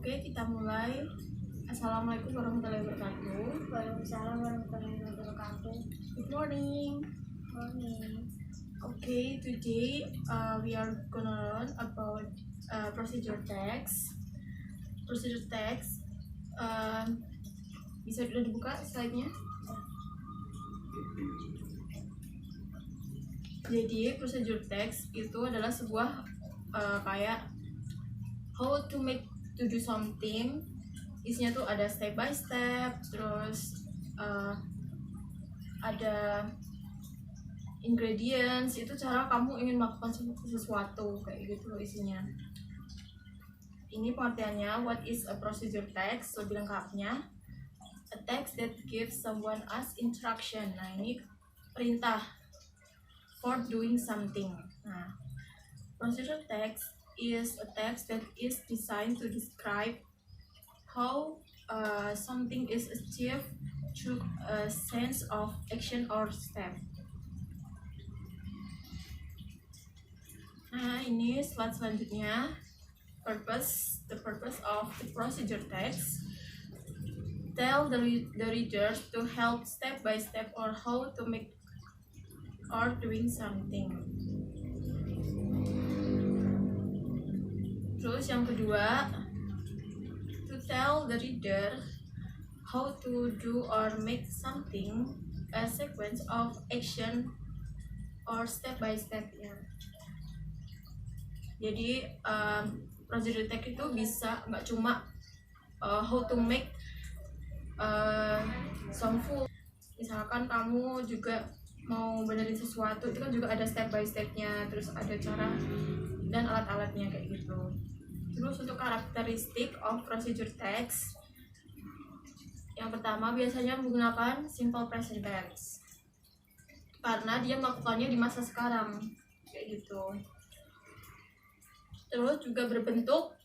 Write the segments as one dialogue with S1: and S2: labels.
S1: Oke, kita mulai. Assalamualaikum warahmatullahi wabarakatuh.
S2: Waalaikumsalam warahmatullahi wabarakatuh.
S1: Good morning.
S2: Morning.
S1: Okay, today we are gonna learn about procedure text. Procedure text. Bisa sudah dibuka slide-nya? Jadi procedure text itu adalah sebuah kayak how to do something. Isinya tuh ada step by step, terus ada ingredients, itu cara kamu ingin melakukan sesuatu kayak gitu loh isinya. Ini pengertiannya, what is a procedure text, lebih lengkapnya. A text that gives someone us instruction. Nah, ini perintah for doing something. Nah, procedure text is a text that is designed to describe how something is achieved through a sense of action or step. Nah, ini slide selanjutnya. The purpose of the procedure text. Tell the readers to help step by step or how to make or doing something. Terus yang kedua, to tell the reader how to do or make something, a sequence of action or step by step ya. Jadi procedure text itu bisa nggak cuma how to make some food. Misalkan kamu juga mau benerin sesuatu, itu kan juga ada step by stepnya, terus ada cara dan alat-alatnya kayak gitu. Terus untuk karakteristik of procedure text, yang pertama biasanya menggunakan simple present tense karena dia melakukannya di masa sekarang kayak gitu. Terus juga berbentuk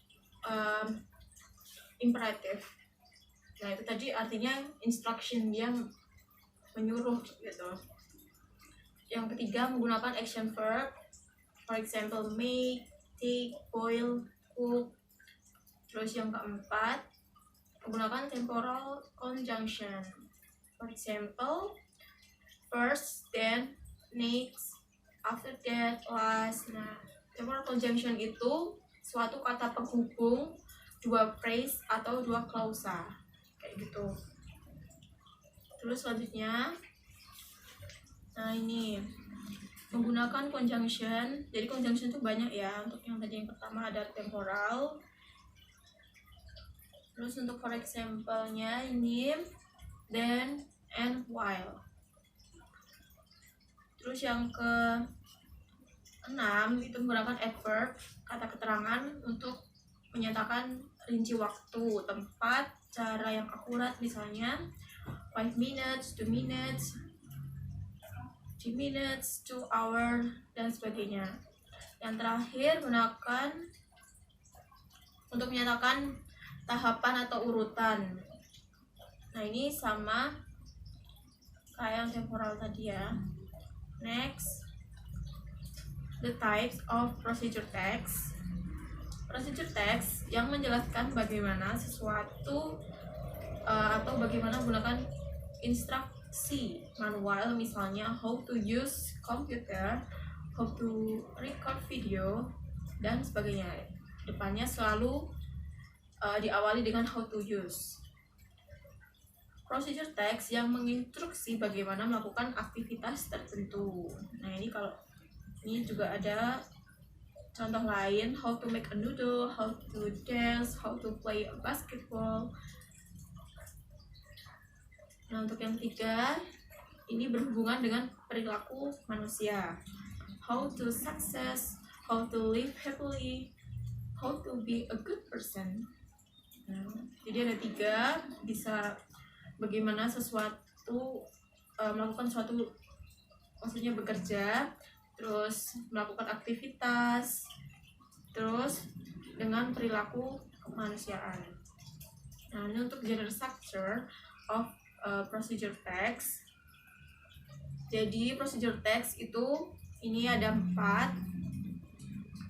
S1: imperatif. Nah, itu tadi artinya instruction, dia menyuruh gitu. Yang ketiga menggunakan action verb, for example make, take, boil, cook. Terus yang keempat menggunakan temporal conjunction, for example first, then, next, after that, last. Nah, temporal conjunction itu suatu kata penghubung dua phrase atau dua klausa kayak gitu. Terus selanjutnya, nah ini menggunakan conjunction. Jadi conjunction itu banyak ya. Untuk yang tadi yang pertama ada temporal. Terus untuk for example-nya ini then, and, while. Terus yang ke-6 itu menggunakan adverb, kata keterangan untuk menyatakan rinci waktu, tempat, cara yang akurat, misalnya 5 minutes, 2 minutes, 3 minutes, 2 hour, dan sebagainya. Yang terakhir gunakan untuk menyatakan tahapan atau urutan. Nah, ini sama kayak yang temporal tadi ya. Next, the types of procedure text. Procedure text yang menjelaskan bagaimana sesuatu atau bagaimana menggunakan instruksi manual, misalnya how to use computer, how to record video, dan sebagainya. Depannya selalu diawali dengan how to use. Procedure text yang menginstruksi bagaimana melakukan aktivitas tertentu. Nah, ini kalau ini juga ada contoh lain, how to make a noodle, how to dance, how to play a basketball. Nah, untuk yang ketiga, ini berhubungan dengan perilaku manusia. How to success, how to live happily, how to be a good person. Nah, jadi ada 3, bisa bagaimana sesuatu melakukan suatu, maksudnya bekerja, terus melakukan aktivitas, terus dengan perilaku kemanusiaan. Nah, ini untuk general structure of procedure text. Jadi procedure text itu ini ada 4.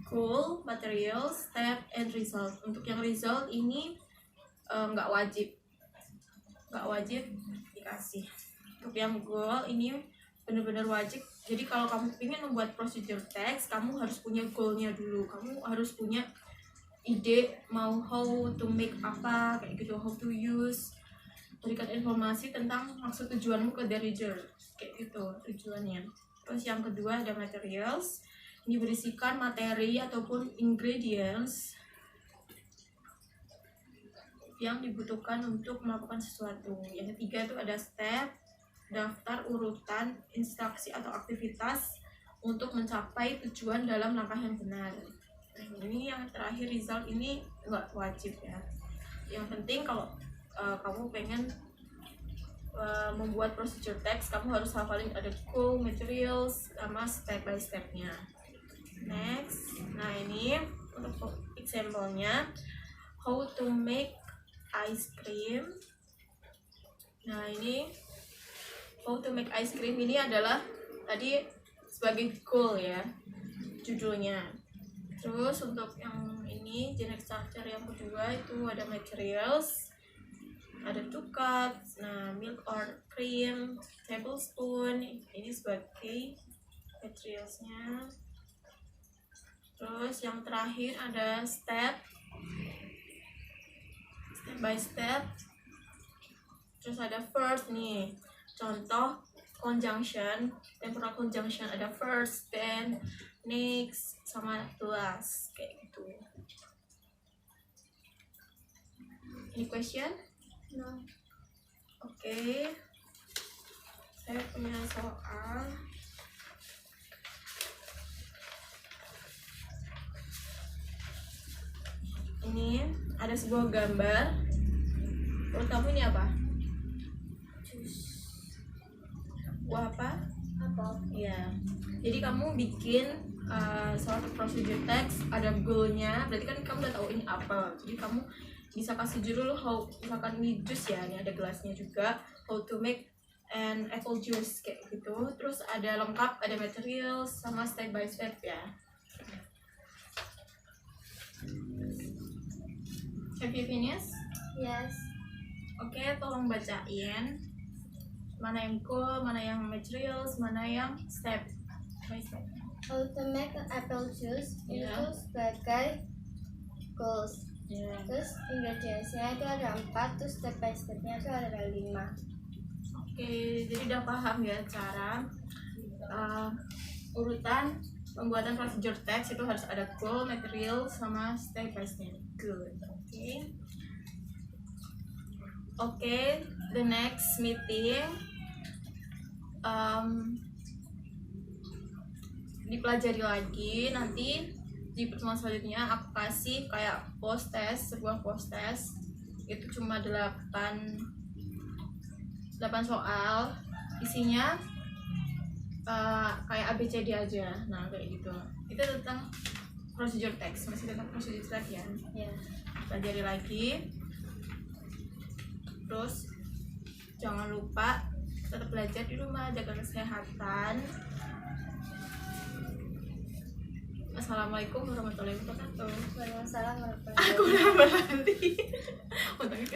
S1: goal, material, step, and result. Untuk yang result ini nggak wajib dikasih. Untuk yang goal ini benar-benar wajib. Jadi kalau kamu ingin membuat procedure text, kamu harus punya goalnya dulu. Kamu harus punya ide mau how to make apa kayak gitu, how to use, berikan informasi tentang maksud tujuanmu ke the reader kayak gitu tujuannya. Terus yang kedua ada materials. Ini berisikan materi ataupun ingredients yang dibutuhkan untuk melakukan sesuatu. Yang ketiga itu ada step, daftar urutan instruksi atau aktivitas untuk mencapai tujuan dalam langkah yang benar. Ini yang terakhir result ini nggak wajib ya. Yang penting kalau kamu pengen membuat procedure text, kamu harus hafalin ada goal, materials, sama step by stepnya. Next, nah ini untuk example-nya how to make ice cream. Nah ini how to make ice cream ini adalah tadi sebagai goal ya judulnya. Terus untuk yang ini generic structure yang kedua itu ada materials, ada 2 cups, nah milk or cream, tablespoon, ini sebagai materialsnya. Terus yang terakhir ada step by step. Terus ada first nih, contoh conjunction, temporal conjunction ada first, then, next, sama last kayak gitu. Any question?
S2: No.
S1: Oke. Saya punya soal. Ini ada sebuah gambar. Menurut kamu ini apa? Buah apa?
S2: Apple.
S1: Ya. Jadi kamu bikin suatu procedure text, ada goalnya. Berarti kan kamu udah tahu ini apa. Jadi kamu bisa kasih judul how, misalkan ini jus ya, ini ada gelasnya juga, how to make an apple juice kayak gitu. Terus ada lengkap, ada materials sama step by step ya. Have you finished?
S2: Yes.
S1: Oke, tolong bacain mana yang goal, mana yang materials, mana yang step by step.
S2: How to make an apple juice
S1: Ya.
S2: itu sebagai goals.
S1: Ya.
S2: Terus ingredientsnya itu ada 4, terus step by stepnya itu ada 5.
S1: Oke, jadi udah paham ya cara urutan pembuatan procedure text itu harus ada goal, material, sama step by step. Good. Oke, the next meeting dipelajari lagi. Nanti di pertemuan selanjutnya aku kasih kayak post test, sebuah post test. Itu cuma 8 soal, isinya kayak ABCD aja. Nah kayak gitu. Itu tentang procedure text, masih tentang procedure text ya.
S2: Ya.
S1: Pelajari lagi. Terus jangan lupa tetap belajar di rumah, jaga kesehatan. Assalamualaikum warahmatullahi wabarakatuh.
S2: Waalaikumsalam warahmatullahi
S1: Aku udah berhenti.